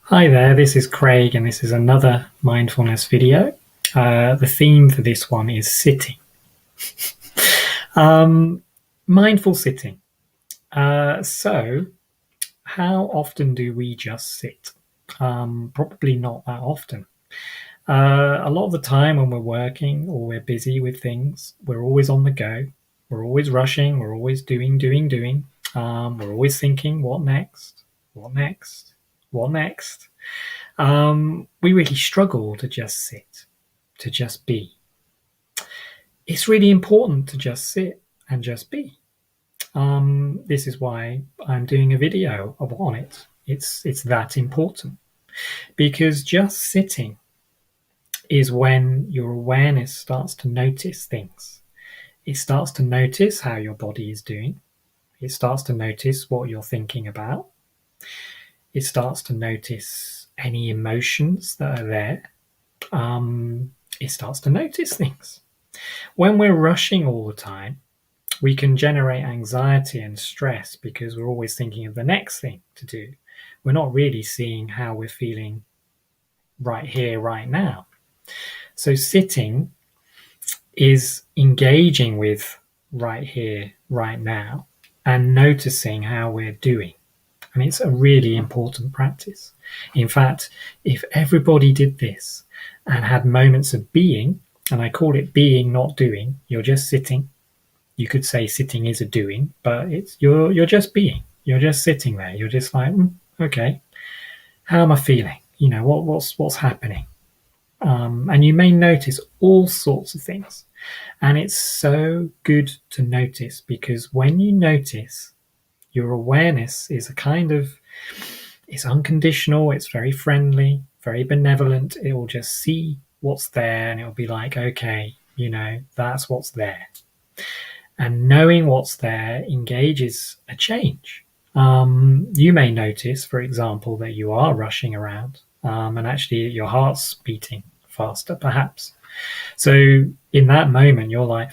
Hi there, this is Craig, and this is another mindfulness video. The theme for this one is sitting. Um, Mindful sitting. So, how often do we just sit? Probably not that often. A lot of the time when we're working or we're busy with things, we're always on the go. We're always rushing. We're always doing. We're always thinking, what next? What next? What next? We really struggle to just sit, to just be. It's really important to just sit and just be. This is why I'm doing a video on it. It's that important because just sitting is when your awareness starts to notice things. It starts to notice how your body is doing. It starts to notice what you're thinking about. It starts to notice any emotions that are there. It starts to notice things. When we're rushing all the time, we can generate anxiety and stress because we're always thinking of the next thing to do. We're not really seeing how we're feeling right here, right now. So, sitting is engaging with right here, right now, and noticing how we're doing. And it's a really important practice. In fact, if everybody did this and had moments of being, and I call it being, not doing, you're just sitting. You could say sitting is a doing, but it's you're just being. You're just sitting there. You're just like, okay, how am I feeling? What's happening? And you may notice all sorts of things. And it's so good to notice because when you notice, your awareness is a kind of, it's unconditional, it's very friendly, very benevolent. It will just see what's there and it'll be like, okay, that's what's there. And knowing what's there engages a change. You may notice, for example, that you are rushing around and actually your heart's beating faster, perhaps. So in that moment, you're like,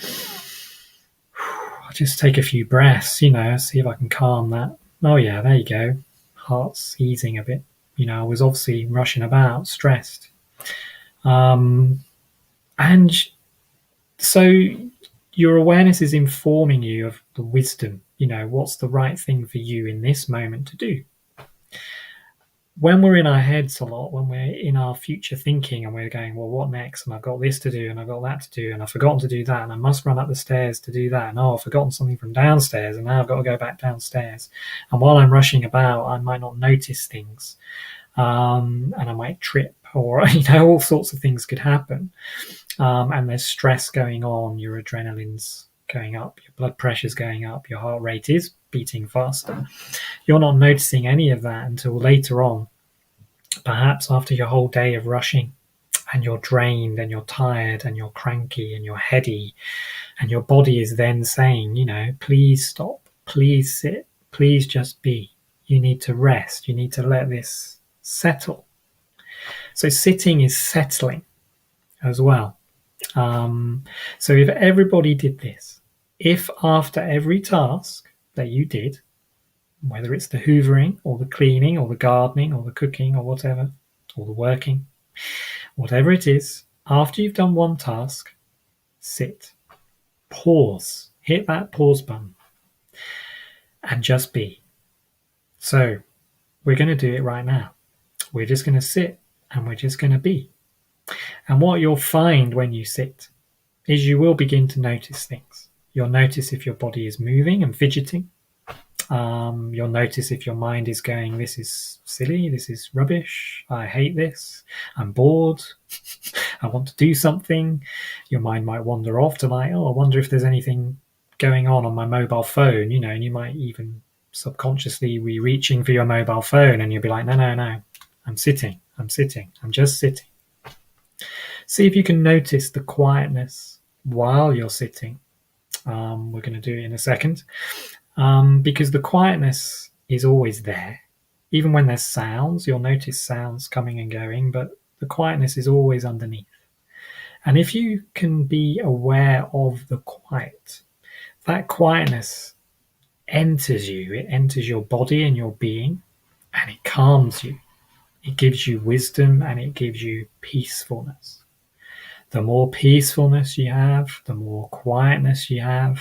I'll just take a few breaths, see if I can calm that. Oh, yeah, there you go. Heart's easing a bit. I was obviously rushing about, stressed. And so your awareness is informing you of the wisdom, what's the right thing for you in this moment to do. When we're in our heads a lot, when we're in our future thinking and we're going, well, what next? And I've got this to do and I've got that to do and I've forgotten to do that and I must run up the stairs to do that. And I've forgotten something from downstairs and now I've got to go back downstairs. And while I'm rushing about, I might not notice things and I might trip or, all sorts of things could happen. And there's stress going on, your adrenaline's going up, your blood pressure's going up, your heart rate is beating faster. You're not noticing any of that until later on, perhaps after your whole day of rushing, and you're drained and you're tired and you're cranky and you're heady, and your body is then saying, please stop, please sit, please just be. You need to rest, you need to let this settle. So sitting is settling as well. So if everybody did this, if after every task that you did, whether it's the hoovering or the cleaning or the gardening or the cooking or whatever, or the working, whatever it is, after you've done one task, sit, pause, hit that pause button, and just be. So we're going to do it right now. We're just going to sit and we're just going to be. And what you'll find when you sit is you will begin to notice things. You'll notice if your body is moving and fidgeting. You'll notice if your mind is going, this is silly, this is rubbish, I hate this, I'm bored, I want to do something. Your mind might wander off to like, I wonder if there's anything going on my mobile phone, and you might even subconsciously be reaching for your mobile phone and you'll be like, no, I'm sitting, I'm just sitting. See if you can notice the quietness while you're sitting. We're going to do it in a second. Because the quietness is always there. Even when there's sounds, you'll notice sounds coming and going, but the quietness is always underneath. And if you can be aware of the quiet, that quietness enters you, it enters your body and your being, and it calms you. It gives you wisdom and it gives you peacefulness. The more peacefulness you have, the more quietness you have,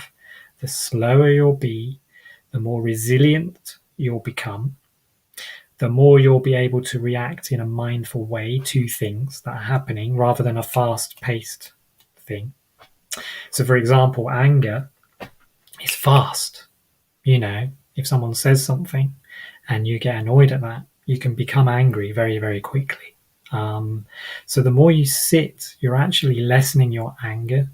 the slower you'll be, the more resilient you'll become, the more you'll be able to react in a mindful way to things that are happening rather than a fast paced thing. So, for example, anger is fast. If someone says something and you get annoyed at that, you can become angry very, very quickly. So the more you sit, you're actually lessening your anger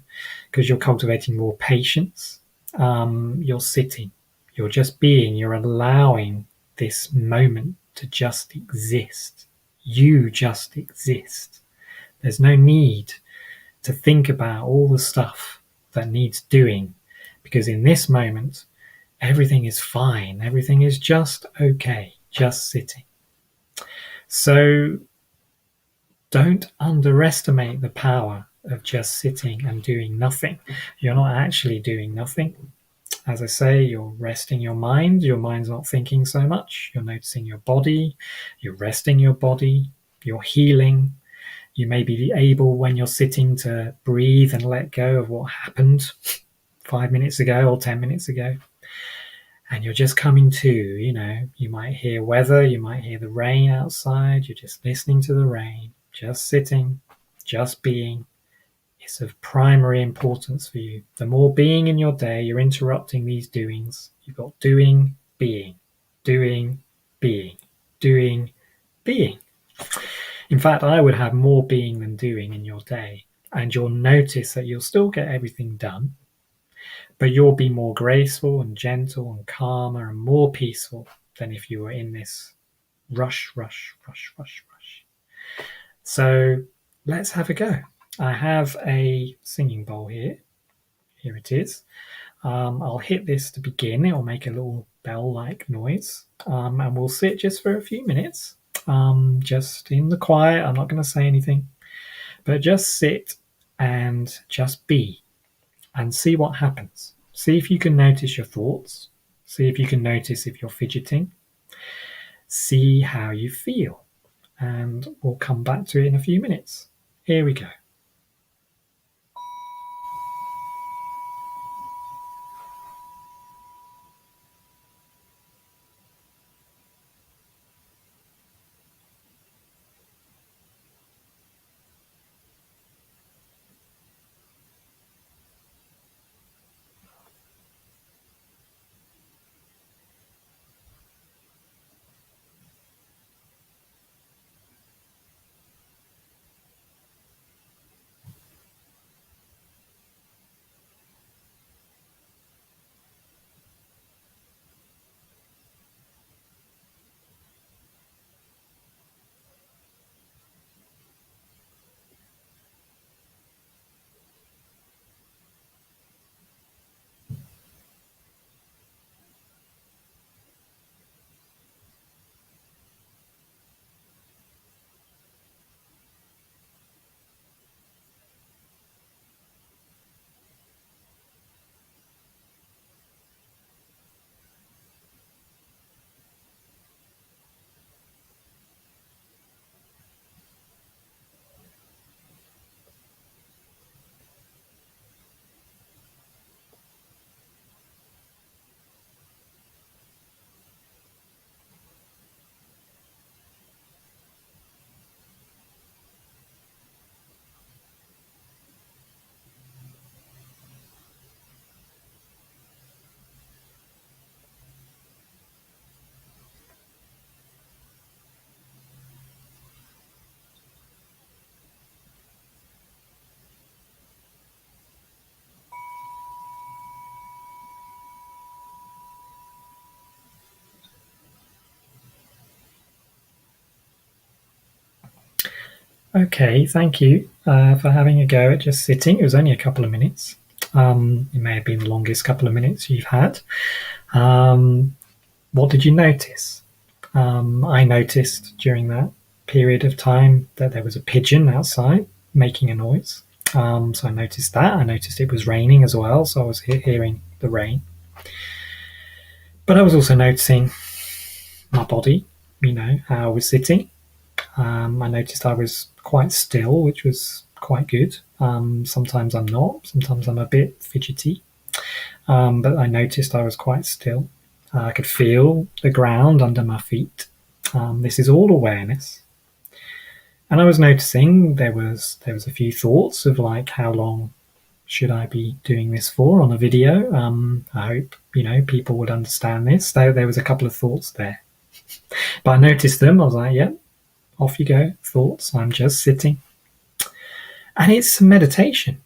because you're cultivating more patience. You're sitting, you're just being, you're allowing this moment to just exist. You just exist. There's no need to think about all the stuff that needs doing because in this moment, everything is fine. Everything is just okay, just sitting. So don't underestimate the power of just sitting and doing nothing. You're not actually doing nothing. As I say, you're resting your mind. Your mind's not thinking so much. You're noticing your body. You're resting your body. You're healing. You may be able, when you're sitting, to breathe and let go of what happened 5 minutes ago or 10 minutes ago. And you're just coming to, you might hear weather, you might hear the rain outside. You're just listening to the rain, just sitting, just being. It's of primary importance for you. The more being in your day, you're interrupting these doings. You've got doing, being, doing, being, doing, being. In fact, I would have more being than doing in your day. And you'll notice that you'll still get everything done, but you'll be more graceful and gentle and calmer and more peaceful than if you were in this rush, rush, rush, rush, rush. So let's have a go. I have a singing bowl here. Here it is. I'll hit this to begin. It'll make a little bell-like noise. And we'll sit just for a few minutes, just in the quiet. I'm not going to say anything, but just sit and just be and see what happens. See if you can notice your thoughts. See if you can notice if you're fidgeting. See how you feel. And we'll come back to it in a few minutes. Here we go. Okay, thank you for having a go at just sitting. It was only a couple of minutes. It may have been the longest couple of minutes you've had. What did you notice? I noticed during that period of time that there was a pigeon outside making a noise. So I noticed that. I noticed it was raining as well, so I was hearing the rain. But I was also noticing my body, how I was sitting. I noticed I was quite still, which was quite good. Sometimes I'm not. Sometimes I'm a bit fidgety. But I noticed I was quite still. I could feel the ground under my feet. This is all awareness. And I was noticing there was a few thoughts of like, how long should I be doing this for on a video? I hope people would understand this. There was a couple of thoughts there, but I noticed them. I was like, "Yep, off you go, thoughts. I'm just sitting," and it's meditation.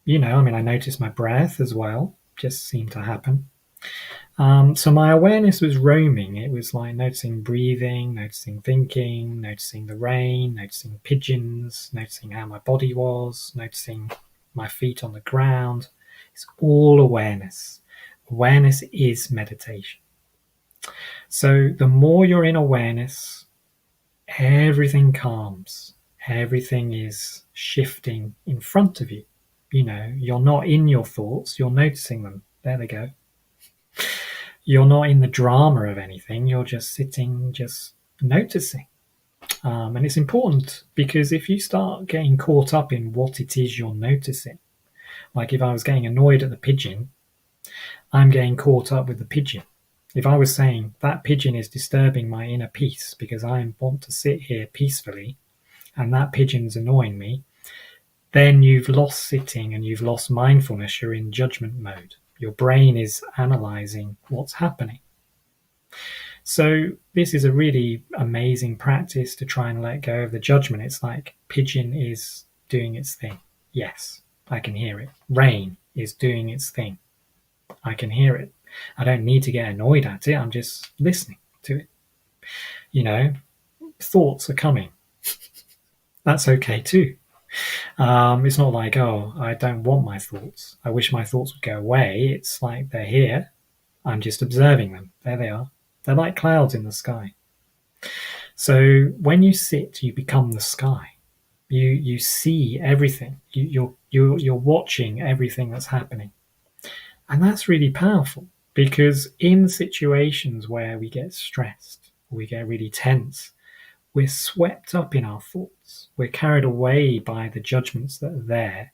I mean, I noticed my breath as well. Just seemed to happen. So my awareness was roaming. It was like noticing breathing, noticing thinking, noticing the rain, noticing pigeons, noticing how my body was, noticing my feet on the ground. It's all awareness. Awareness is meditation. So the more you're in awareness, everything calms. Everything is shifting in front of you. You're not in your thoughts, you're noticing them. There they go. You're not in the drama of anything, you're just sitting, just noticing. And it's important because if you start getting caught up in what it is you're noticing, like if I was getting annoyed at the pigeon, I'm getting caught up with the pigeon. If I was saying that pigeon is disturbing my inner peace because I want to sit here peacefully and that pigeon's annoying me, then you've lost sitting and you've lost mindfulness. You're in judgment mode. Your brain is analyzing what's happening. So this is a really amazing practice to try and let go of the judgment. It's like pigeon is doing its thing. Yes, I can hear it. Rain is doing its thing. I can hear it. I don't need to get annoyed at it. I'm just listening to it. Thoughts are coming. That's okay too. It's not like, oh, I don't want my thoughts. I wish my thoughts would go away. It's like they're here. I'm just observing them. There they are. They're like clouds in the sky. So when you sit, you become the sky. You see everything. You're watching everything that's happening, and that's really powerful because in situations where we get stressed, we get really tense, we're swept up in our thoughts. We're carried away by the judgments that are there.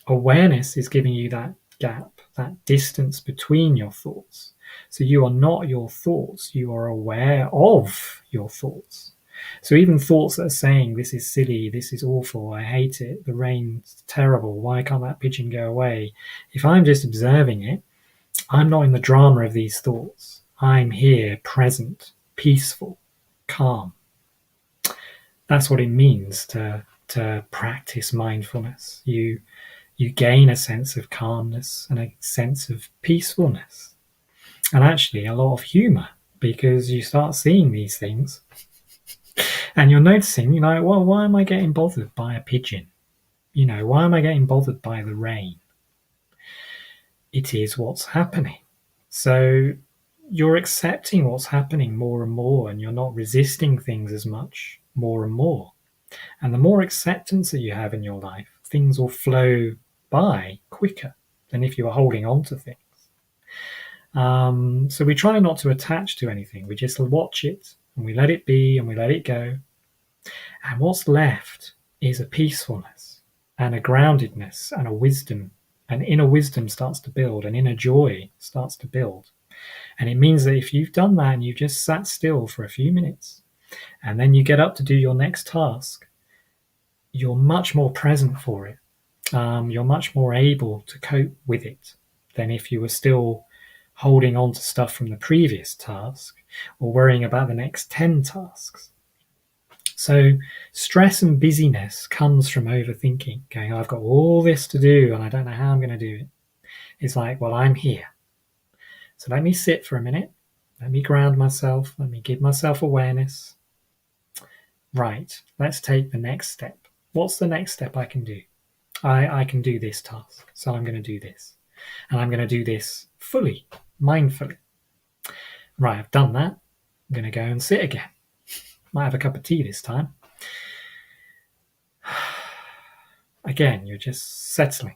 Awareness is giving you that gap, that distance between your thoughts. So you are not your thoughts, you are aware of your thoughts. So even thoughts that are saying, this is silly, this is awful, I hate it, the rain's terrible, why can't that pigeon go away? If I'm just observing it, I'm not in the drama of these thoughts. I'm here, present, peaceful, calm. That's what it means to practice mindfulness. You gain a sense of calmness and a sense of peacefulness, and actually a lot of humor, because you start seeing these things and you're noticing, well, why am I getting bothered by a pigeon? Why am I getting bothered by the rain? It is what's happening. So you're accepting what's happening more and more, and you're not resisting things as much more and more. And the more acceptance that you have in your life, things will flow by quicker than if you were holding on to things. So we try not to attach to anything. We just watch it and we let it be and we let it go. And what's left is a peacefulness and a groundedness and a wisdom. And inner wisdom starts to build, and inner joy starts to build. And it means that if you've done that and you've just sat still for a few minutes, and then you get up to do your next task, you're much more present for it. You're much more able to cope with it than if you were still holding on to stuff from the previous task or worrying about the next 10 tasks. So stress and busyness comes from overthinking, going, I've got all this to do and I don't know how I'm going to do it. It's like, well, I'm here. So let me sit for a minute. Let me ground myself. Let me give myself awareness. Right, let's take the next step. What's the next step I can do? I can do this task, so I'm going to do this. And I'm going to do this fully, mindfully. Right, I've done that. I'm going to go and sit again. Might have a cup of tea this time. Again, you're just settling.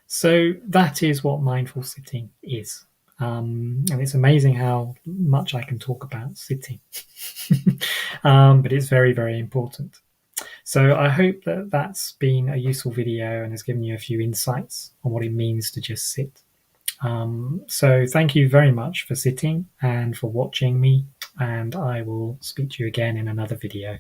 So that is what mindful sitting is. And it's amazing how much I can talk about sitting. But it's very, very important. So I hope that that's been a useful video and has given you a few insights on what it means to just sit. So thank you very much for sitting and for watching me, and I will speak to you again in another video.